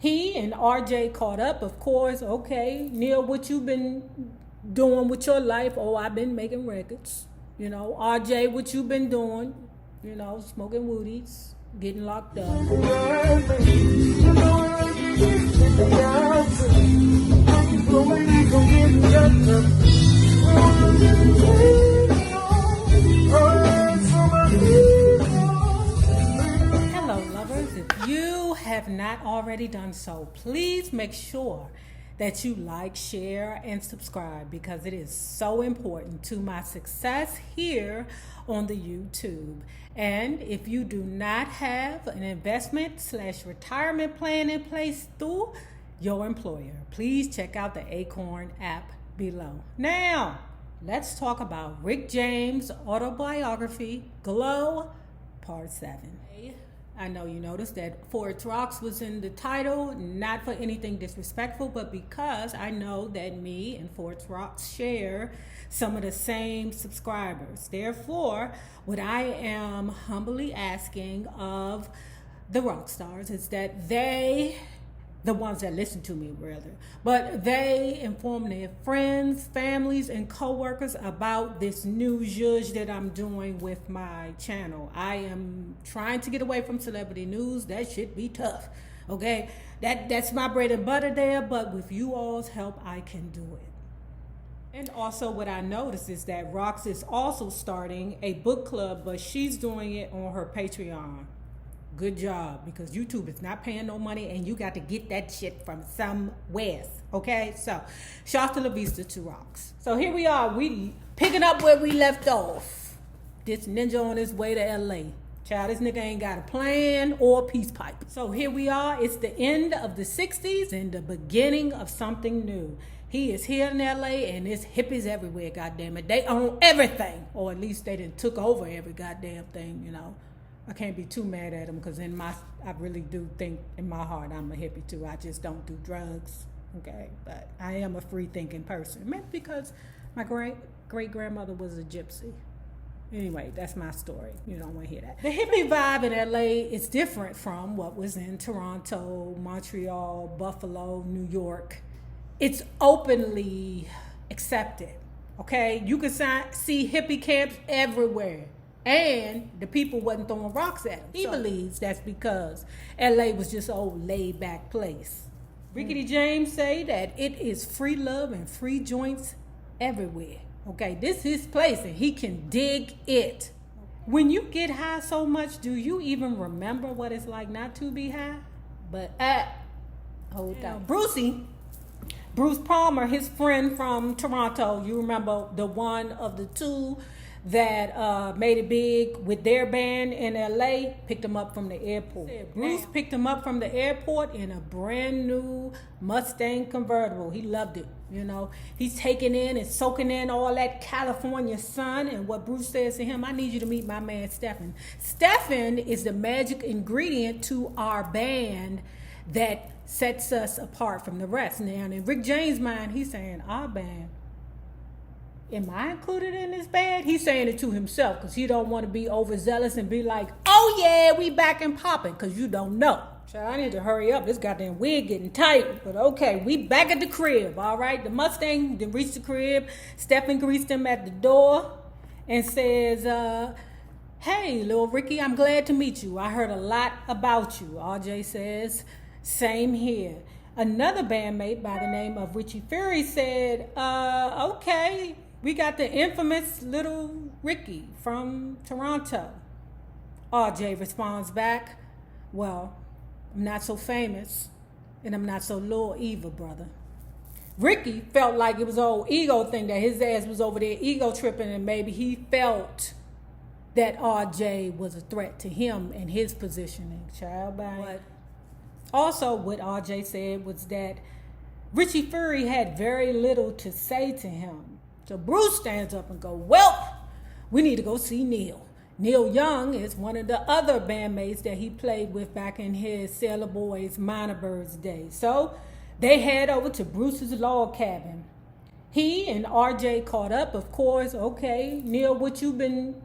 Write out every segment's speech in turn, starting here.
He and RJ caught up, of course. Okay, Neil, what you been doing with your life? Oh, I've been making records. You know, RJ, what you been doing? You know, smoking woodies, getting locked up. Hello, lovers. If you have not already done so, please make sure that you like, share, and subscribe because it is so important to my success here on the YouTube. And if you do not have an investment/retirement plan in place through your employer, please check out the Acorn app below. Now, let's talk about Rick James' autobiography, Glow, Part 7. I know you noticed that Forest Rocks was in the title, not for anything disrespectful, but because I know that me and Forest Rocks share some of the same subscribers. Therefore, what I am humbly asking of the rock stars is that they, the ones that listen to me rather, but they inform their friends, families, and co-workers about this new zhuzh that I'm doing with my channel. I am trying to get away from celebrity news. That shit be tough, okay? That's my bread and butter there, but with you all's help, I can do it. And also what I noticed is that Rox is also starting a book club, but she's doing it on her Patreon. Good job, because YouTube is not paying no money and you got to get that shit from somewhere, okay? So, shout to La Vista to Rox. So here we are, we picking up where we left off. This ninja on his way to LA. Child, this nigga ain't got a plan or a peace pipe. So here we are, it's the end of the 60s and the beginning of something new. He is here in LA and there's hippies everywhere, goddammit. They own everything, or at least they done took over every goddamn thing, you know. I can't be too mad at him because I really do think in my heart I'm a hippie too. I just don't do drugs, okay? But I am a free-thinking person. Maybe because my great-grandmother was a gypsy. Anyway, that's my story. You don't want to hear that. The hippie vibe in LA is different from what was in Toronto, Montreal, Buffalo, New York. It's openly accepted, okay? You can see hippie camps everywhere. And the people wasn't throwing rocks at him. He believes that's because LA was just an old laid back place. Ricky James say that it is free love and free joints everywhere. Okay, this is his place and he can dig it. When you get high so much, do you even remember what it's like not to be high? But hold on. Bruce Palmer, his friend from Toronto, you remember the one of the two that made it big with their band in LA, picked him up from the airport. Bruce picked him up from the airport in a brand new Mustang convertible. He loved it, you know. He's taking in and soaking in all that California sun, and what Bruce says to him, I need you to meet my man Stephen. Stephen is the magic ingredient to our band that sets us apart from the rest. Now, in Rick James' mind, he's saying, our band, am I included in this band? He's saying it to himself because he don't want to be overzealous and be like, oh yeah, we back and popping, because you don't know. So I need to hurry up. This goddamn wig getting tight. But okay, we back at the crib, all right? The Mustang then reached the crib. Stephen greets him at the door and says, hey, little Ricky, I'm glad to meet you. I heard a lot about you. RJ says, same here. Another bandmate by the name of Richie Fury said, okay, we got the infamous little Ricky from Toronto. RJ responds back, well, I'm not so famous and I'm not so little either, brother. Ricky felt like it was an old ego thing, that his ass was over there ego tripping, and maybe he felt that RJ was a threat to him and his positioning. Child, but also what RJ said was that Richie Fury had very little to say to him. So Bruce stands up and goes, well, we need to go see Neil. Neil Young is one of the other bandmates that he played with back in his Sailor Boys Minor Birds days. So they head over to Bruce's log cabin. He and RJ caught up, of course. Okay, Neil, what you been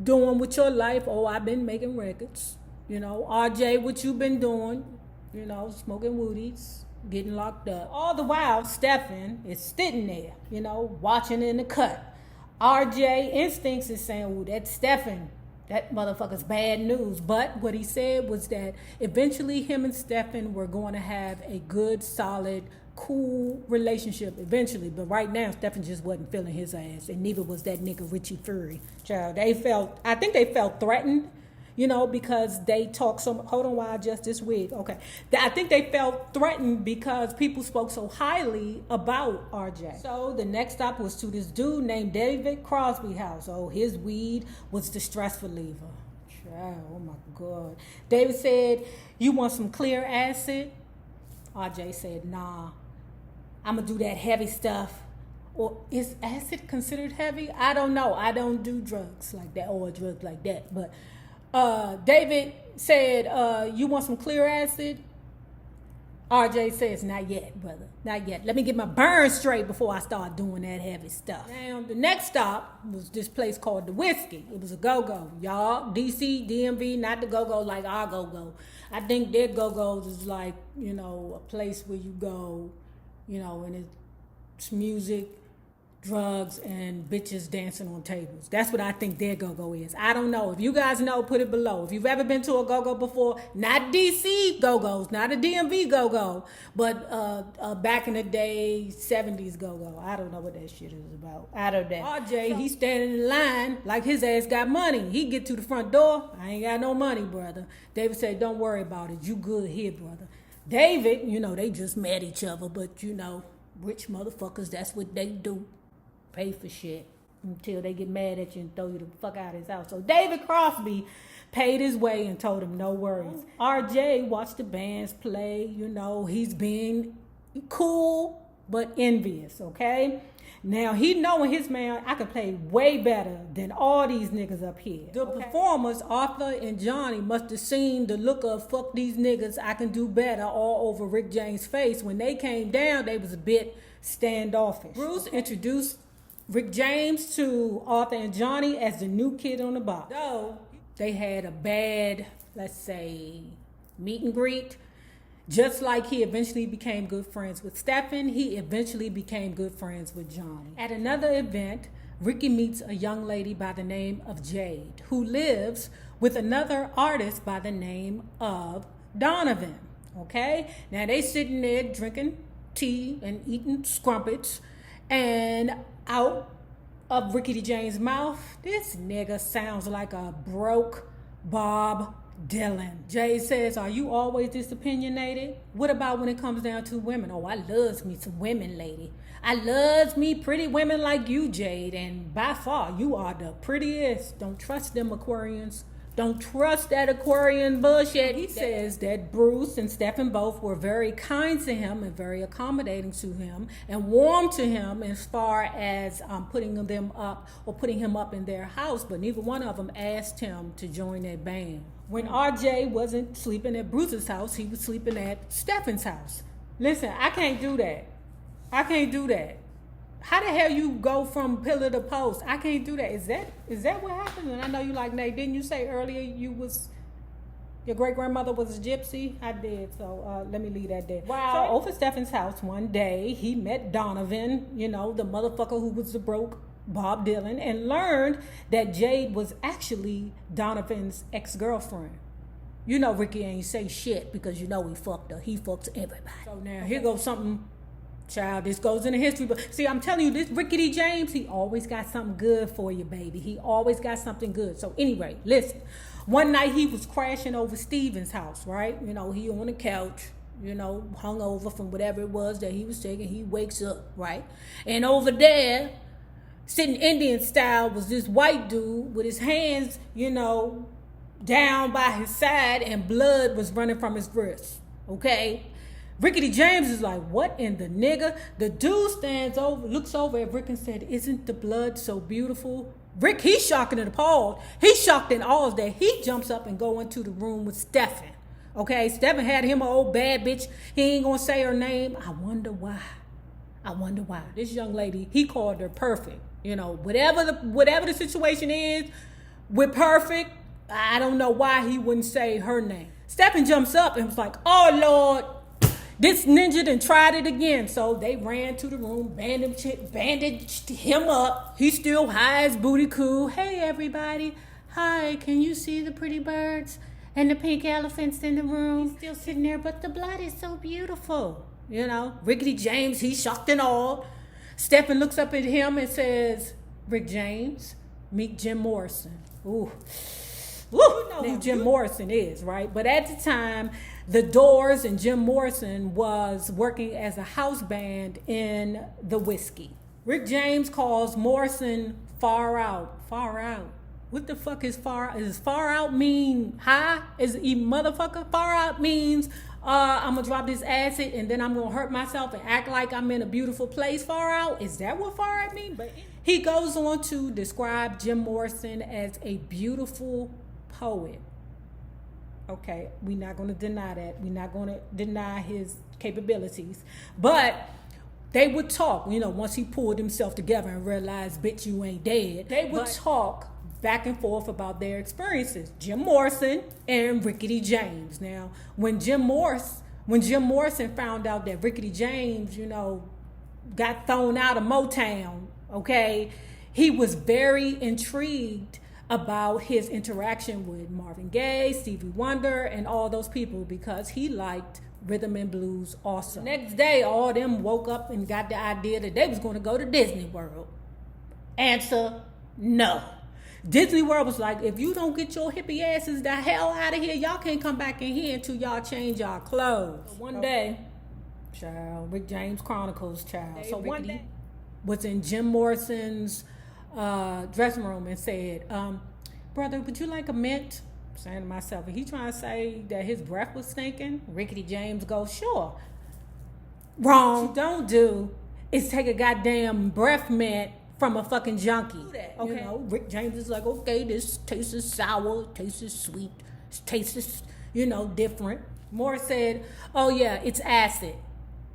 doing with your life? Oh, I've been making records. You know, RJ, what you been doing? you know, smoking woodies, getting locked up. All the while, Stephen is sitting there, you know, watching in the cut. RJ Instincts is saying, "Oh, that's Stephen. That motherfucker's bad news." But what he said was that eventually him and Stephen were going to have a good, solid, cool relationship eventually. But right now, Stephen just wasn't feeling his ass, and neither was that nigga Richie Fury. Child, I think they felt threatened, you know, because they talk so much. Hold on while I adjust this wig. Okay. I think they felt threatened because people spoke so highly about RJ. So the next stop was to this dude named David Crosby house. Oh, his weed was the stress reliever. Child, oh my God. David said, "You want some clear acid?" RJ said, "Nah, I'm going to do that heavy stuff." Or is acid considered heavy? I don't know. I don't do drugs like that or drugs like that. But David said, "You want some clear acid?" RJ says, "Not yet, brother. Not yet. Let me get my burn straight before I start doing that heavy stuff." Now, the next stop was this place called The Whiskey. It was a go-go. Y'all, DC, DMV, not the go-go like our go-go. I think their go-go's is like, you know, a place where you go, you know, and it's music, drugs, and bitches dancing on tables. That's what I think their go-go is. I don't know. If you guys know, put it below. If you've ever been to a go-go before, not DC go-go's, not a DMV go-go, but back in the day, 70s go-go. I don't know what that shit is about. I don't know. RJ, he's standing in line like his ass got money. He get to the front door. "I ain't got no money, brother." David said, "Don't worry about it. You good here, brother." David, you know, they just met each other, but you know, rich motherfuckers, that's what they do. Pay for shit until they get mad at you and throw you the fuck out of his house. So David Crosby paid his way and told him no worries. RJ watched the bands play. You know, he's being cool but envious, okay? Now, he knowing his man, I can play way better than all these niggas up here. The performers, Arthur and Johnny, must have seen the look of "fuck these niggas, I can do better" all over Rick James' face. When they came down, they was a bit standoffish. Bruce introduced Rick James to Arthur and Johnny as the new kid on the block. Though they had a bad, let's say, meet and greet. Just like he eventually became good friends with Stephen, he eventually became good friends with Johnny. At another event, Ricky meets a young lady by the name of Jade, who lives with another artist by the name of Donovan. Okay? Now they sitting there drinking tea and eating scrumpets, and out of Ricky James' mouth, "This nigga sounds like a broke Bob Dylan." Jay says, "Are you always this opinionated? What about when it comes down to women?" "Oh, I loves me some women, lady. I loves me pretty women like you, Jade, and by far you are the prettiest. Don't trust them Aquarians. Don't trust that Aquarian bullshit." He says that Bruce and Stephen both were very kind to him and very accommodating to him and warm to him as far as putting him up in their house, but neither one of them asked him to join their band. When RJ wasn't sleeping at Bruce's house, he was sleeping at Stephen's house. Listen, I can't do that. I can't do that. How the hell you go from pillar to post? I can't do that. Is that what happened? And I know you like, Nate, didn't you say earlier your great-grandmother was a gypsy? I did, so let me leave that there. Wow. So over Stephen's house one day, he met Donovan, you know, the motherfucker who was the broke Bob Dylan, and learned that Jade was actually Donovan's ex-girlfriend. You know Ricky ain't say shit because you know he fucked her. He fucks everybody. So now here goes something. Child, this goes into history. But see, I'm telling you, this Ricky James, he always got something good for you, baby. He always got something good. So anyway, listen. One night he was crashing over Steven's house, right? You know, he on the couch, you know, hung over from whatever it was that he was taking. He wakes up, right? And over there, sitting Indian style, was this white dude with his hands, you know, down by his side, and blood was running from his wrist, okay? Ricky James is like, "What in the nigga?" The dude stands over, looks over at Rick and said, "Isn't the blood so beautiful?" Rick, he's shocked and appalled. He's shocked and all that. He jumps up and go into the room with Stephen. Okay, Stephen had him an old bad bitch. He ain't gonna say her name. I wonder why. This young lady, he called her perfect. You know, whatever the situation is, we're perfect. I don't know why he wouldn't say her name. Stephen jumps up and was like, oh, Lord, this ninja done tried it again. So they ran to the room, bandaged him up. He's still high as booty cool. Hey, everybody. Hi, can you see the pretty birds and the pink elephants in the room? He's still sitting there, but the blood is so beautiful. You know, Rickety James, he's shocked and all. Stephen looks up at him and says, Rick James, meet Jim Morrison. Ooh. Woo. You know who Jim Morrison is, right? But at the time, The Doors and Jim Morrison was working as a house band in the Whiskey. Rick James calls Morrison far out. Far out. What the fuck is far out? Does far out mean high? Is he motherfucker? Far out means I'm gonna drop this acid and then I'm gonna hurt myself and act like I'm in a beautiful place. Far out? Is that what far out means? But he goes on to describe Jim Morrison as a beautiful poet. Okay, we're not going to deny that. We're not going to deny his capabilities. But they would talk, you know, once he pulled himself together and realized, bitch, you ain't dead. They would talk back and forth about their experiences. Jim Morrison and Rickety James. Now, when Jim Morrison found out that Rickety James, you know, got thrown out of Motown, okay, he was very intrigued about his interaction with Marvin Gaye, Stevie Wonder, and all those people because he liked rhythm and blues also. The next day, all of them woke up and got the idea that they was going to go to Disney World. Answer, no. Disney World was like, if you don't get your hippie asses the hell out of here, y'all can't come back in here until y'all change y'all clothes. So one day, child, Rick James Chronicles, child. So one day was in Jim Morrison's dressing room and said, brother, would you like a mint? I'm saying to myself, and he trying to say that his breath was stinking. Rickety James goes, sure. Wrong. What you don't do is take a goddamn breath mint from a fucking junkie. Okay. You know, Rick James is like, okay, this tastes sour, tastes sweet, tastes, you know, different. Morris said, oh yeah, it's acid.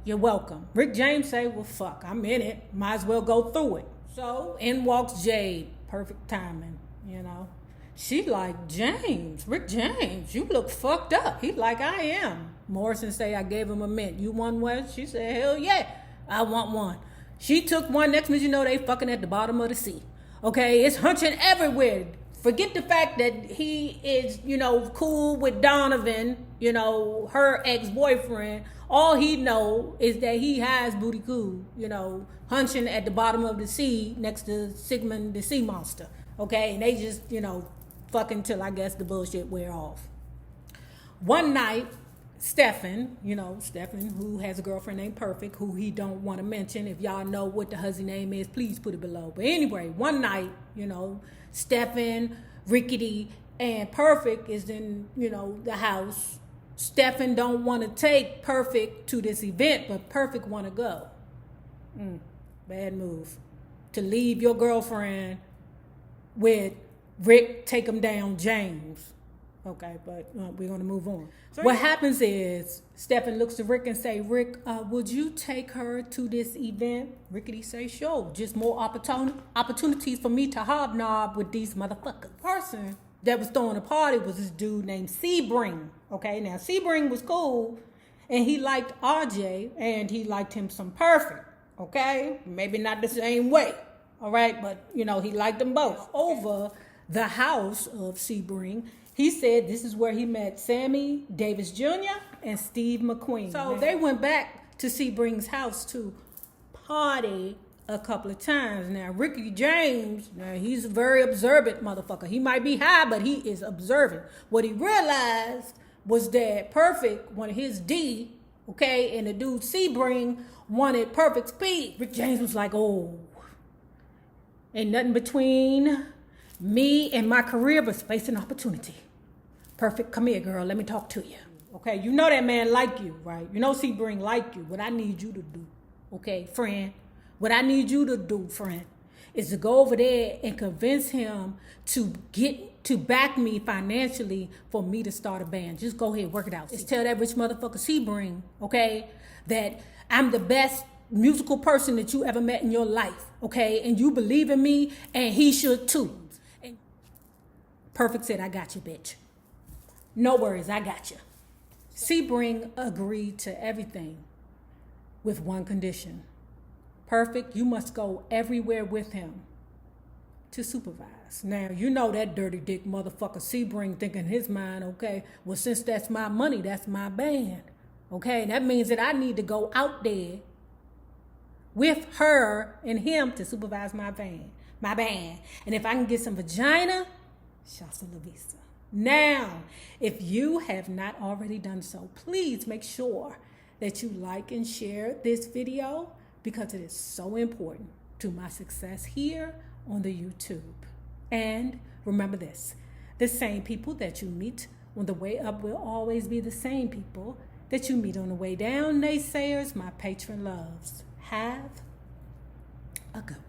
You're welcome. Rick James say, well, fuck, I'm in it. Might as well go through it. So in walks Jade. Perfect timing, you know. She like, James, Rick James, you look fucked up. He like, I am. Morrison say, I gave him a mint. You want one? She said, hell yeah, I want one. She took one. Next minute you know, they fucking at the bottom of the sea. Okay, it's hunching everywhere. Forget the fact that he is, you know, cool with Donovan, you know, her ex-boyfriend. All he know is that he has booty cool, you know, hunching at the bottom of the sea next to Sigmund the sea monster. Okay, and they just, you know, fucking till I guess the bullshit wear off. One night, Stephen, who has a girlfriend named Perfect, who he don't want to mention. If y'all know what the huzzy name is, please put it below. But anyway, one night, you know, Stephen, Rickety, and Perfect is in, you know, the house. Stephen don't want to take Perfect to this event, but Perfect want to go. Bad move. To leave your girlfriend with Rick, take him down, James. Okay, but we're going to move on. So what happens is Stephen looks to Rick and say, Rick, would you take her to this event? Rickety say, sure. Just more opportunities for me to hobnob with these motherfuckers. Person that was throwing a party was this dude named Sebring. Okay, now Sebring was cool, and he liked RJ, and he liked him some Perfect. Okay, maybe not the same way. All right, but, you know, he liked them both. Over the house of Sebring, he said this is where he met Sammy Davis Jr. and Steve McQueen. So they went back to Sebring's house to party a couple of times. Now, Ricky James, now he's a very observant motherfucker. He might be high, but he is observant. What he realized was that Perfect wanted his D, okay, and the dude Sebring wanted Perfect speed. Rick James was like, oh, ain't nothing between me and my career but space and opportunity. Perfect, come here, girl. Let me talk to you. Okay, you know that man like you, right? You know Sebring like you. What I need you to do, okay, friend, what I need you to do, friend, is to go over there and convince him to back me financially for me to start a band. Just go ahead, work it out. Just tell that rich motherfucker Sebring, okay, that I'm the best musical person that you ever met in your life, okay? And you believe in me, and he should too. And Perfect said, I got you, bitch. No worries, I got you. Sebring agreed to everything with one condition. Perfect, you must go everywhere with him to supervise. Now, you know that dirty dick motherfucker Sebring thinking in his mind, okay, well, since that's my money, that's my band. Okay, that means that I need to go out there with her and him to supervise my band. And if I can get some vagina, shouts to La Vista. Now, if you have not already done so, please make sure that you like and share this video because it is so important to my success here on the YouTube. And remember this, the same people that you meet on the way up will always be the same people that you meet on the way down. Naysayers, my patron loves. Have a good one.